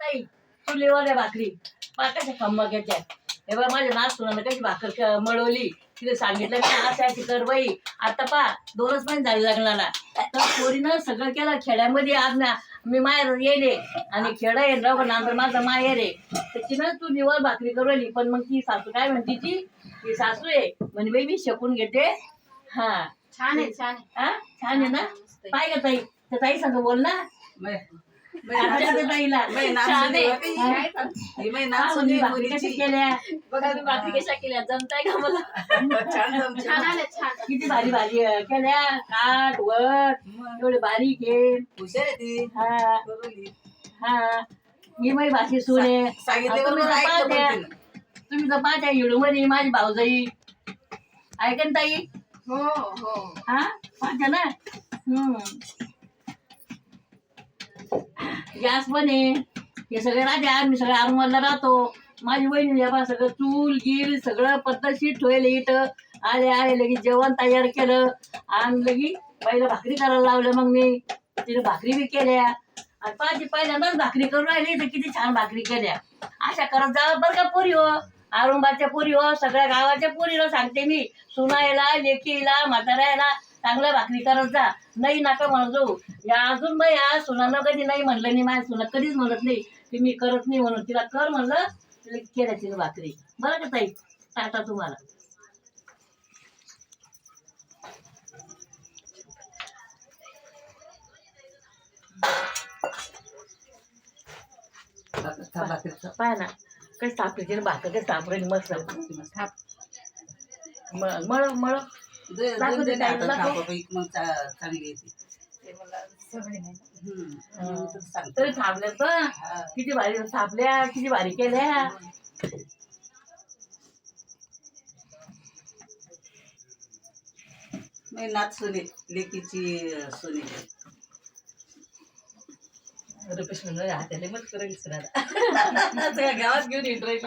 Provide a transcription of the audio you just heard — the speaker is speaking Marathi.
ताई चुलीवर भाकरी कशा खंबक्याच्या हे बघ माझ्या नाच सुनानं कशी भाकर मळवली तिने सांगितलं मी अशी कर बाई आता पा 2च महिने झाले लग्नाला तर पोरीनं सगळं केलं खेड्यामध्ये आज ना मी माहेर येले आणि खेडा येईल राव नंतर माझा माहेर आहे तर तिनं चुलीवर भाकरी करवली पण मग ती सासू काय म्हणते ती सासू आहे म्हणे बाई मी शकून घेते हा छान आहे छान आहे हा छान आहे ना काय का ताई तर ताई सांग बोल ना ताईला केल्या बघा मी भाकरी कशा केल्या जमताय का मला छान आल्या छान किती भारी भारी केल्या काट वट एवढे बारीक आहे हुशार आहे ती. हा बरोबर. हा ही माझी भाषी सुने तुम्ही तर पाहत्या हिडू मध्ये माझी भाऊजाई ऐका ना ताई हो हो हा पाहत्या ना गॅस पण आहे हे सगळे राहते आम्ही सगळे आरमोलला राहतो माझी बहिणी या सगळं चूल गिल सगळं पद्धतशीर ठेवले इथं आले लगेच जेवण तयार केलं आणि लगी पहिलं भाकरी करायला लावलं मग मी तिने भाकरी बी केल्या आणि पहिल्यांदाच भाकरी करून राहिली तर किती छान भाकरी केल्या अशा करत जा बरं का पोरी हो औरंगाबादच्या पोरी हो सगळ्या गावाच्या पोरीला सांगते मी सुनायला लेकीला म्हाताऱ्याला चांगलं भाकरी करत जा नाही नका म्हणतो या अजून बाई या सुनानं कधी नाही म्हणलं नाही माझ्या सुना कधीच म्हणत नाही की मी करत नाही म्हणून तिला कर म्हणलं तिला केल्या तिने भाकरी बरं का ताई टाटा तुम्हाला पाय ना काही सापडे भाकर काही सापडे मस्त मळ मळ चांगली तरी थांबल्या तर किती भारी थांबल्या किती भारी केल्या नाथ सोने लेकीची सोने रुपेश म्हणून हाताले मत करेल गावात घेऊन येत